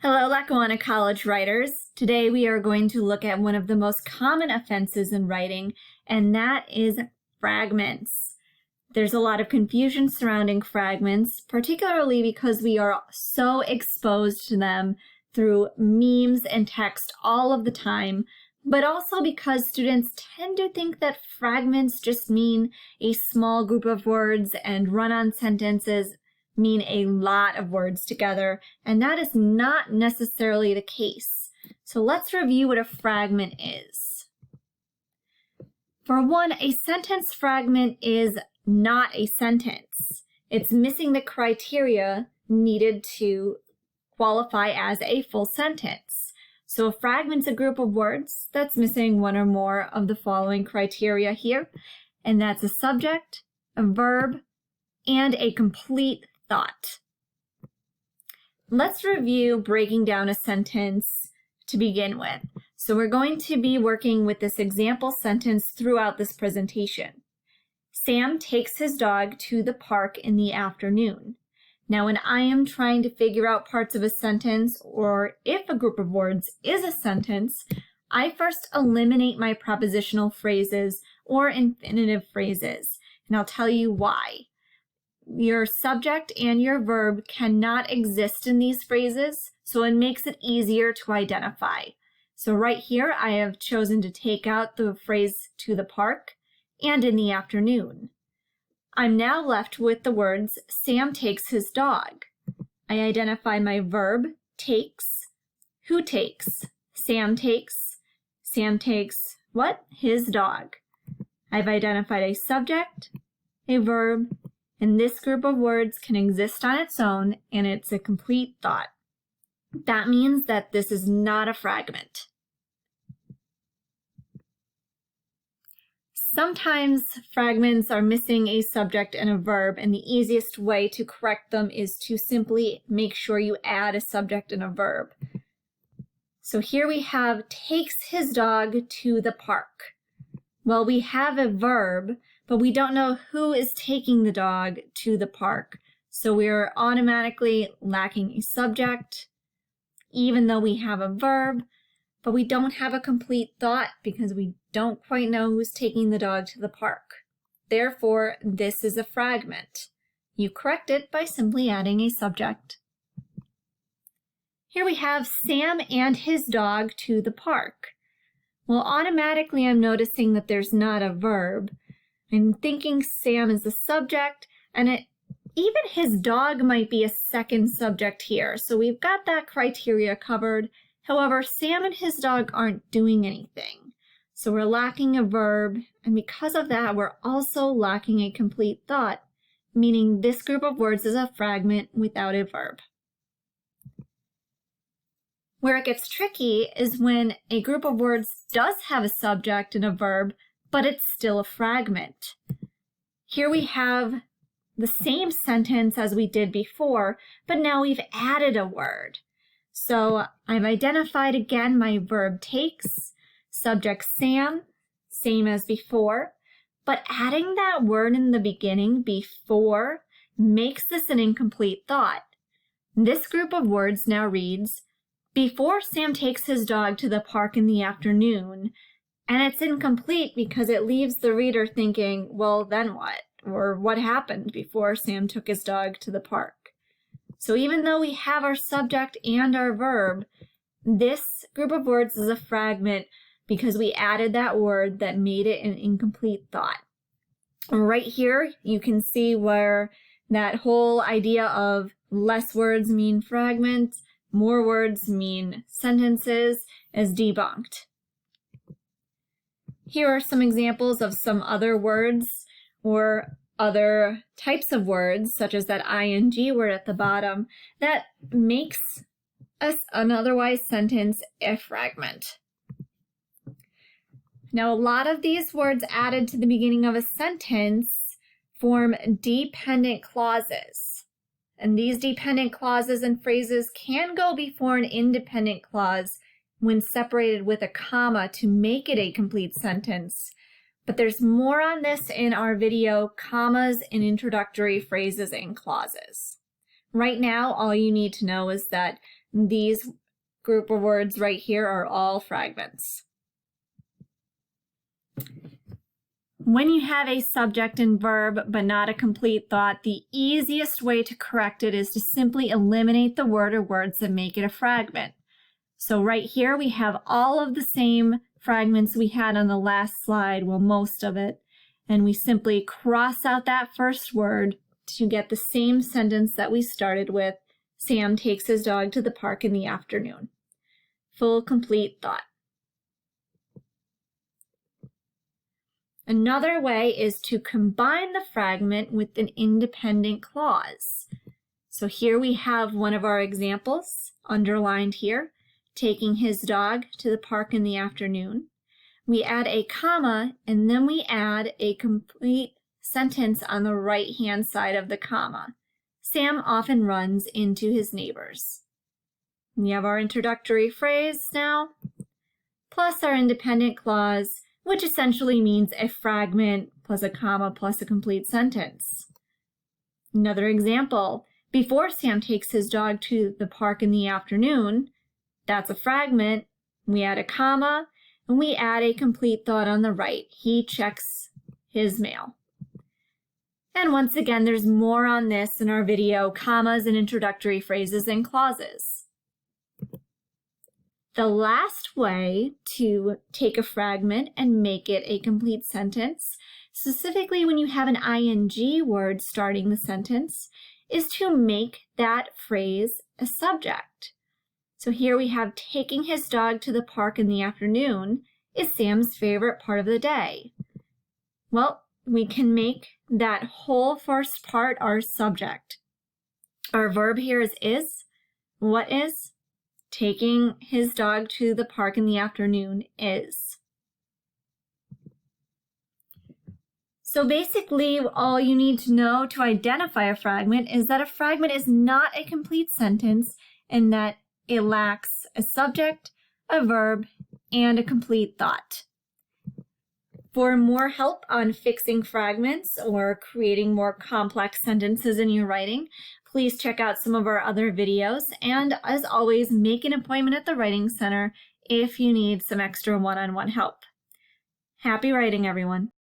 Hello, Lackawanna College writers. Today we are going to look at one of the most common offenses in writing, and that is fragments. There's a lot of confusion surrounding fragments, particularly because we are so exposed to them through memes and text all of the time, but also because students tend to think that fragments just mean a small group of words and run-on sentences mean a lot of words together, and that is not necessarily the case. So let's review what a fragment is. For one, a sentence fragment is not a sentence. It's missing the criteria needed to qualify as a full sentence. So a fragment's a group of words that's missing one or more of the following criteria here, and that's a subject, a verb, and a complete thought. Let's review breaking down a sentence to begin with. So we're going to be working with this example sentence throughout this presentation. Sam takes his dog to the park in the afternoon. Now, when I am trying to figure out parts of a sentence, or if a group of words is a sentence, I first eliminate my prepositional phrases or infinitive phrases, and I'll tell you why. Your subject and your verb cannot exist in these phrases, so it makes it easier to identify. So right here, I have chosen to take out the phrase to the park and in the afternoon. I'm now left with the words Sam takes his dog. I identify my verb, takes, who takes, Sam takes what? His dog. I've identified a subject, a verb, and this group of words can exist on its own, and it's a complete thought. That means that this is not a fragment. Sometimes fragments are missing a subject and a verb, and the easiest way to correct them is to simply make sure you add a subject and a verb. So here we have takes his dog to the park. Well, we have a verb, but we don't know who is taking the dog to the park. So we're automatically lacking a subject, even though we have a verb, but we don't have a complete thought because we don't quite know who's taking the dog to the park. Therefore, this is a fragment. You correct it by simply adding a subject. Here we have Sam and his dog to the park. Well, automatically I'm noticing that there's not a verb. I'm thinking Sam is the subject, and even his dog might be a second subject here. So we've got that criteria covered. However, Sam and his dog aren't doing anything. So we're lacking a verb, and because of that, we're also lacking a complete thought, meaning this group of words is a fragment without a verb. Where it gets tricky is when a group of words does have a subject and a verb, but it's still a fragment. Here we have the same sentence as we did before, but now we've added a word. So I've identified again my verb takes, subject Sam, same as before, but adding that word in the beginning before makes this an incomplete thought. This group of words now reads, before Sam takes his dog to the park in the afternoon, and it's incomplete because it leaves the reader thinking, well, then what? Or what happened before Sam took his dog to the park? So even though we have our subject and our verb, this group of words is a fragment because we added that word that made it an incomplete thought. Right here, you can see where that whole idea of less words mean fragments, more words mean sentences is debunked. Here are some examples of some other words or other types of words, such as that ing word at the bottom, that makes an otherwise sentence a fragment. Now, a lot of these words added to the beginning of a sentence form dependent clauses. And these dependent clauses and phrases can go before an independent clause when separated with a comma to make it a complete sentence. But there's more on this in our video, commas and introductory phrases and clauses. Right now, all you need to know is that These group of words right here are all fragments. When you have a subject and verb but not a complete thought, the easiest way to correct it is to simply eliminate the word or words that make it a fragment. So right here we have all of the same fragments we had on the last slide, well, most of it, and we simply cross out that first word to get the same sentence that we started with. Sam takes his dog to the park in the afternoon. Full, complete thought. Another way is to combine the fragment with an independent clause. So here we have one of our examples underlined here, taking his dog to the park in the afternoon. We add a comma and then we add a complete sentence on the right-hand side of the comma. Sam often runs into his neighbors. We have our introductory phrase now, plus our independent clause, which essentially means a fragment plus a comma plus a complete sentence. Another example, before Sam takes his dog to the park in the afternoon, that's a fragment. We add a comma and we add a complete thought on the right. He checks his mail. And once again, there's more on this in our video, commas and introductory phrases and clauses. The last way to take a fragment and make it a complete sentence, specifically when you have an ing word starting the sentence, is to make that phrase a subject. So here we have taking his dog to the park in the afternoon is Sam's favorite part of the day. Well, we can make that whole first part our subject. Our verb here is. What is? Taking his dog to the park in the afternoon is. So basically, all you need to know to identify a fragment is that a fragment is not a complete sentence and that it lacks a subject, a verb, and a complete thought. For more help on fixing fragments or creating more complex sentences in your writing, please check out some of our other videos, and as always, make an appointment at the Writing Center if you need some extra one-on-one help. Happy writing, everyone!